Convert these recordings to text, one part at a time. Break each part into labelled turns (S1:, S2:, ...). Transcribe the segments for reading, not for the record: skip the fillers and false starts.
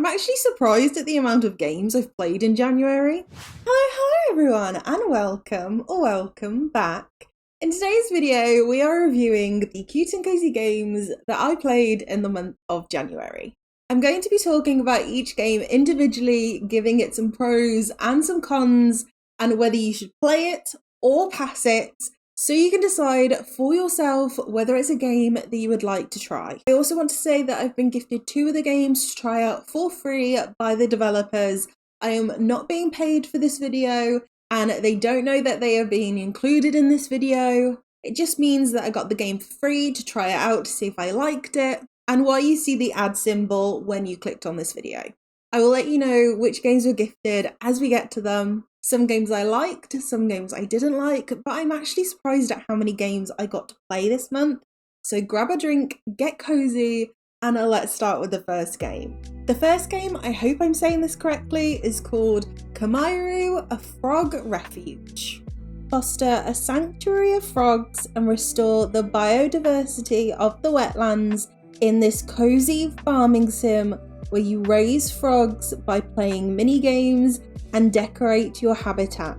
S1: I'm actually surprised at the amount of games I've played in January. Hello everyone, and welcome back. In today's video, we are reviewing the cute and cozy games that I played in the month of January. I'm going to be talking about each game individually, giving it some pros and some cons, and whether you should play it or pass it, so you can decide for yourself whether it's a game that you would like to try. I also want to say that I've been gifted 2 of the games to try out for free by the developers. I am not being paid for this video, and they don't know that they are being included in this video. It just means that I got the game for free to try it out to see if I liked it, and why you see the ad symbol when you clicked on this video. I will let you know which games were gifted as we get to them. Some games I liked, some games I didn't like, but I'm actually surprised at how many games I got to play this month. So grab a drink, get cozy, and let's start with the first game. The first game, I hope I'm saying this correctly, is called Kamaeru, a Frog Refuge. Foster a sanctuary of frogs and restore the biodiversity of the wetlands in this cozy farming sim where you raise frogs by playing mini games and decorate your habitat.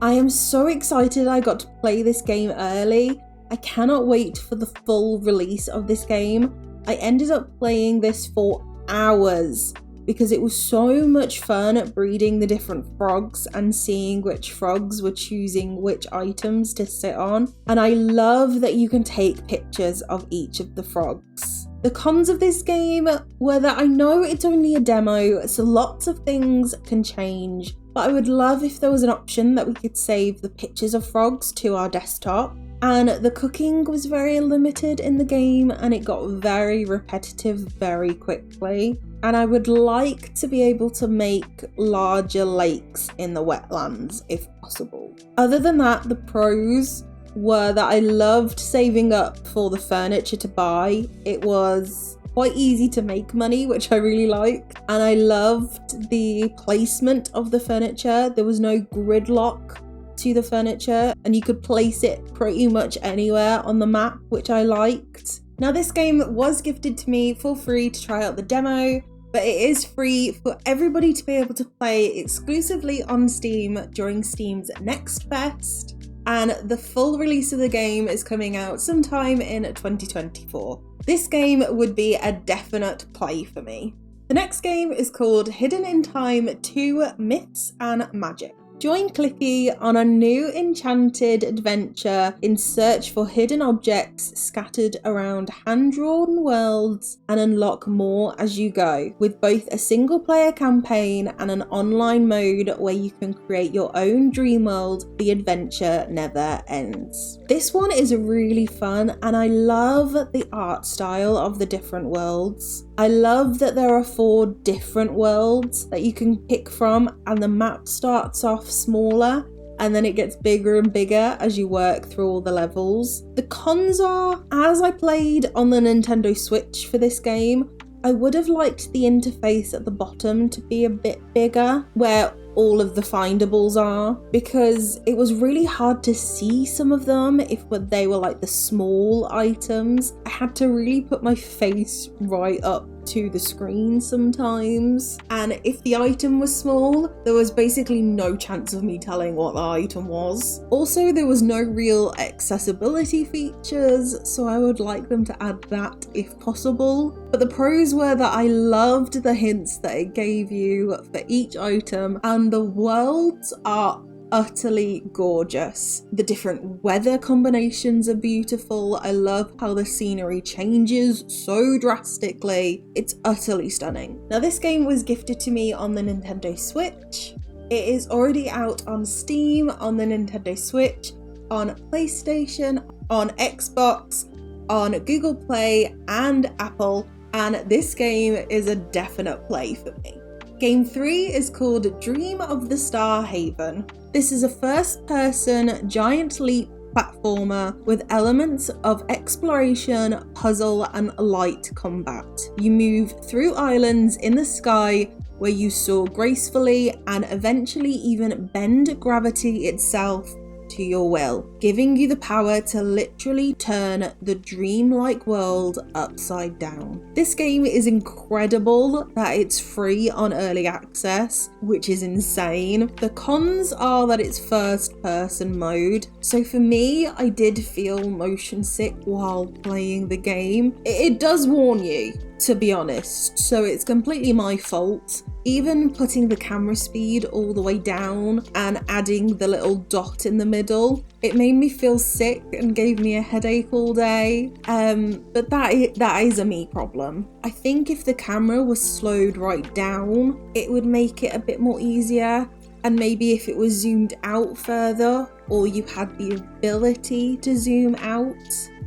S1: I am so excited I got to play this game early. I cannot wait for the full release of this game. I ended up playing this for hours because it was so much fun at breeding the different frogs and seeing which frogs were choosing which items to sit on. And I love that you can take pictures of each of the frogs. The cons of this game were that I know it's only a demo, so lots of things can change, but I would love if there was an option that we could save the pictures of frogs to our desktop. And the cooking was very limited in the game and it got very repetitive very quickly. And I would like to be able to make larger lakes in the wetlands if possible. Other than that, the pros were that I loved saving up for the furniture to buy. It was quite easy to make money, which I really liked, and I loved the placement of the furniture. There was no gridlock to the furniture and you could place it pretty much anywhere on the map, which I liked. Now this game was gifted to me for free to try out the demo, but it is free for everybody to be able to play exclusively on Steam during Steam's Next Fest. And the full release of the game is coming out sometime in 2024. This game would be a definite play for me. The next game is called Hidden in Time 2 Myths and Magic. Join Clippy on a new enchanted adventure in search for hidden objects scattered around hand-drawn worlds and unlock more as you go, with both a single-player campaign and an online mode where you can create your own dream world. The adventure never ends. This one is really fun and I love the art style of the different worlds. I love that there are 4 different worlds that you can pick from and the map starts off smaller and then it gets bigger and bigger as you work through all the levels. The cons are, as I played on the Nintendo Switch for this game, I would have liked the interface at the bottom to be a bit bigger where all of the findables are, because it was really hard to see some of them if they were like the small items. I had to really put my face right up to the screen sometimes, and if the item was small there was basically no chance of me telling what the item was. Also, there was no real accessibility features, so I would like them to add that if possible. But the pros were that I loved the hints that it gave you for each item, and the worlds are utterly gorgeous. The different weather combinations are beautiful. I love how the scenery changes so drastically. It's utterly stunning. Now this game was gifted to me on the Nintendo Switch. It is already out on Steam, on the Nintendo Switch, on PlayStation, on Xbox, on Google Play and Apple, and this game is a definite play for me. Game 3 is called Dream of the Star Haven. This is a first-person giant leap platformer with elements of exploration, puzzle, and light combat. You move through islands in the sky where you soar gracefully and eventually even bend gravity itself to your will, giving you the power to literally turn the dreamlike world upside down. This game is incredible that it's free on early access, which is insane. The cons are that it's first person mode, so for me, I did feel motion sick while playing the game. It does warn you, to be honest, so it's completely my fault. Even putting the camera speed all the way down and adding the little dot in the middle, it made me feel sick and gave me a headache all day. But that is a me problem. I think if the camera was slowed right down, it would make it a bit more easier. And maybe if it was zoomed out further, or you had the ability to zoom out,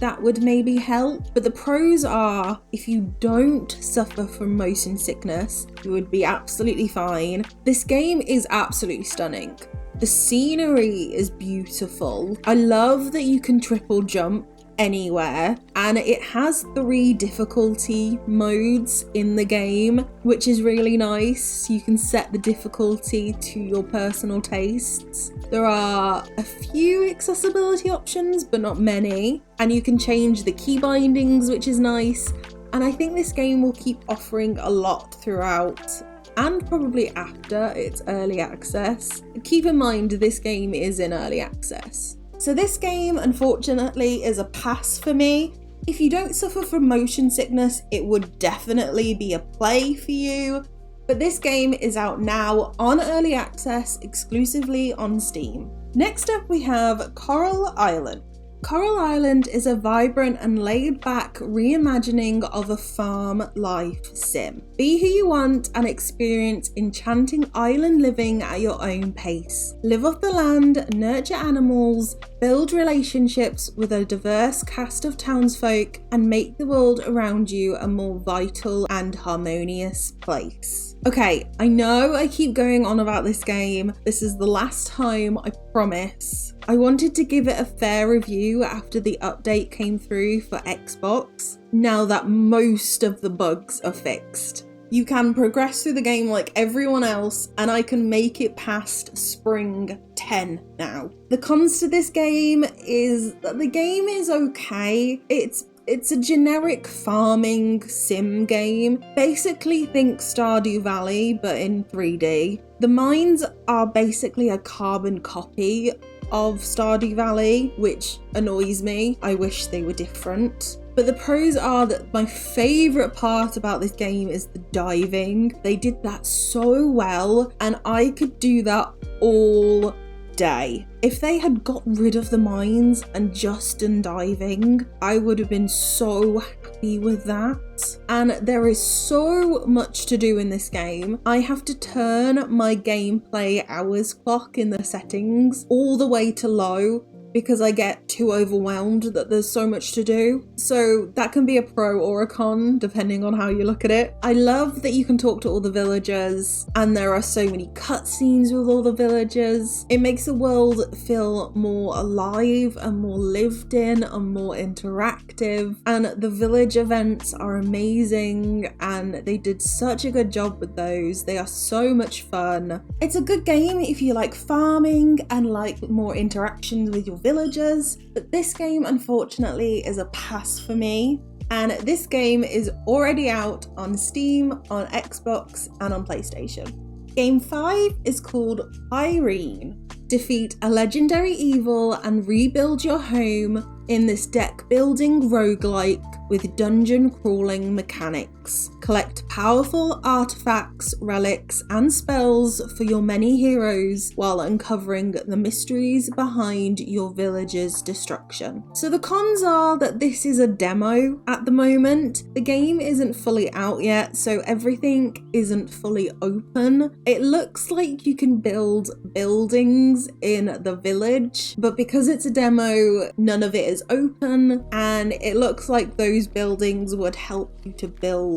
S1: that would maybe help. But the pros are, if you don't suffer from motion sickness, you would be absolutely fine. This game is absolutely stunning. The scenery is beautiful. I love that you can triple jump anywhere, and it has 3 difficulty modes in the game, which is really nice. You can set the difficulty to your personal tastes. There are a few accessibility options, but not many, and you can change the key bindings, which is nice. And I think this game will keep offering a lot throughout and probably after its early access. Keep in mind, this game is in early access. So this game, unfortunately, is a pass for me. If you don't suffer from motion sickness, it would definitely be a play for you. But this game is out now on early access, exclusively on Steam. Next up, we have Coral Island. Coral Island is a vibrant and laid-back reimagining of a farm life sim. Be who you want and experience enchanting island living at your own pace. Live off the land, nurture animals, build relationships with a diverse cast of townsfolk, and make the world around you a more vital and harmonious place. Okay, I know I keep going on about this game. This is the last time, I promise. I wanted to give it a fair review after the update came through for Xbox, now that most of the bugs are fixed. You can progress through the game like everyone else, and I can make it past Spring 10 now. The cons to this game is that the game is okay. It's a generic farming sim game. Basically think Stardew Valley, but in 3D. The mines are basically a carbon copy of Stardew Valley, which annoys me. I wish they were different. But the pros are that my favourite part about this game is the diving. They did that so well, and I could do that all day. If they had got rid of the mines and just done diving, I would have been so happy with that. And there is so much to do in this game. I have to turn my gameplay hours clock in the settings all the way to low because I get too overwhelmed that there's so much to do. So that can be a pro or a con, depending on how you look at it. I love that you can talk to all the villagers, and there are so many cutscenes with all the villagers. It makes the world feel more alive and more lived in and more interactive. And the village events are amazing, and they did such a good job with those. They are so much fun. It's a good game if you like farming and like more interactions with your villagers, but this game unfortunately is a pass for me. And this game is already out on Steam, on Xbox, and on PlayStation. Game 5 is called Irene. Defeat a legendary evil and rebuild your home in this deck building roguelike with dungeon crawling mechanics. Collect powerful artifacts, relics, and spells for your many heroes while uncovering the mysteries behind your village's destruction. So the cons are that this is a demo at the moment. The game isn't fully out yet, so everything isn't fully open. It looks like you can build buildings in the village, but because it's a demo, none of it is open, and it looks like those buildings would help you to build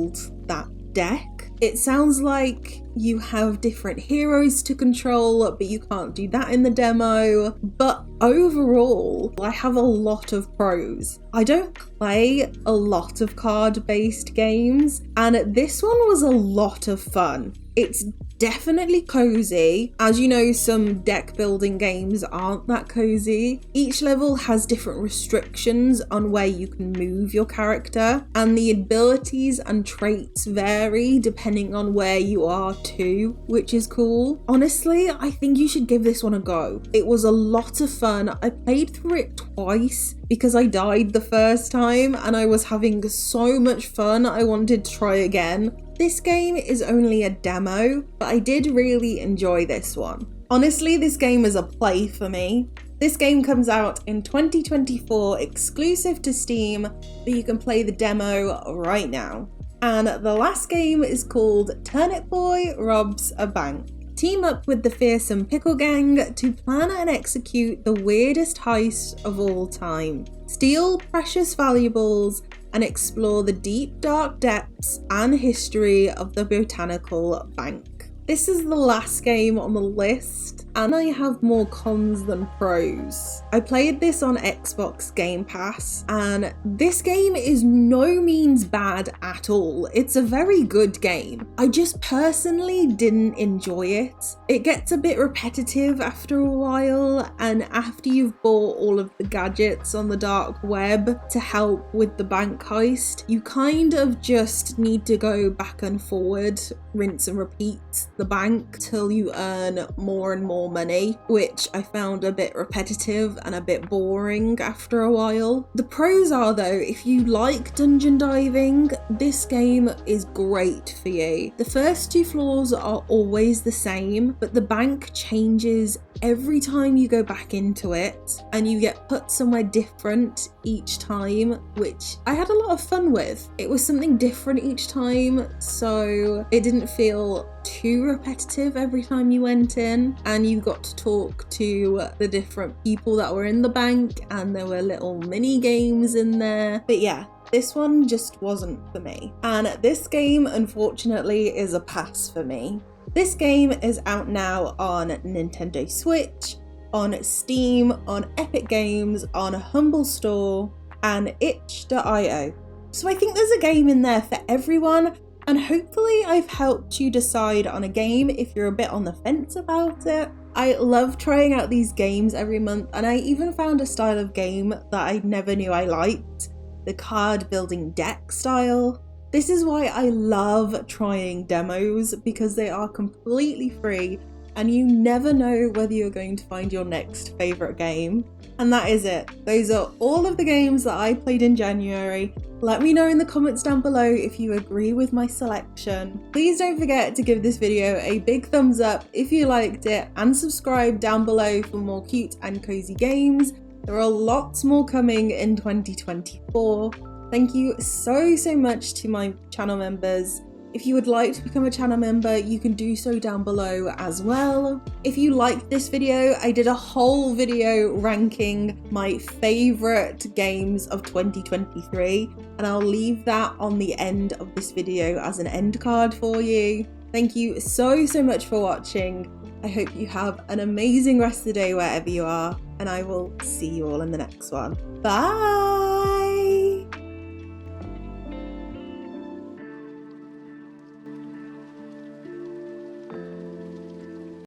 S1: that deck. It sounds like you have different heroes to control, but you can't do that in the demo. But overall, I have a lot of pros. I don't play a lot of card-based games, and this one was a lot of fun. It's definitely cozy. As you know, some deck building games aren't that cozy. Each level has different restrictions on where you can move your character, and the abilities and traits vary depending on where you are too, which is cool. Honestly, I think you should give this one a go. It was a lot of fun. I played through it twice because I died the first time and I was having so much fun I wanted to try again. This game is only a demo, but I did really enjoy this one. Honestly, this game is a play for me. This game comes out in 2024, exclusive to Steam, but you can play the demo right now. And the last game is called Turnip Boy Robs a Bank. Team up with the fearsome Pickle Gang to plan and execute the weirdest heist of all time. Steal precious valuables and explore the deep, dark depths and history of the Botanical Bank. This is the last game on the list, and I have more cons than pros. I played this on Xbox Game Pass, and this game is no means bad at all. It's a very good game. I just personally didn't enjoy it. It gets a bit repetitive after a while, and after you've bought all of the gadgets on the dark web to help with the bank heist, you kind of just need to go back and forward, rinse and repeat the bank till you earn more and more money, which I found a bit repetitive and a bit boring after a while. The pros are though, if you like dungeon diving, this game is great for you. The first 2 floors are always the same, but the bank changes every time you go back into it, and you get put somewhere different each time, which I had a lot of fun with. It was something different each time, so it didn't feel too repetitive every time you went in, and you got to talk to the different people that were in the bank, and there were little mini games in there. But yeah, this one just wasn't for me, and this game unfortunately is a pass for me. This game is out now on Nintendo Switch, on Steam, on Epic Games, on Humble Store, and itch.io. So I think there's a game in there for everyone, and hopefully I've helped you decide on a game if you're a bit on the fence about it. I love trying out these games every month, and I even found a style of game that I never knew I liked, the card building deck style. This is why I love trying demos, because they are completely free and you never know whether you're going to find your next favourite game. And that is it. Those are all of the games that I played in January. Let me know in the comments down below if you agree with my selection. Please don't forget to give this video a big thumbs up if you liked it, and subscribe down below for more cute and cozy games. There are lots more coming in 2024. Thank you so much to my channel members. If you would like to become a channel member, you can do so down below as well. If you liked this video, I did a whole video ranking my favourite games of 2023, and I'll leave that on the end of this video as an end card for you. Thank you so much for watching. I hope you have an amazing rest of the day wherever you are, and I will see you all in the next one. Bye!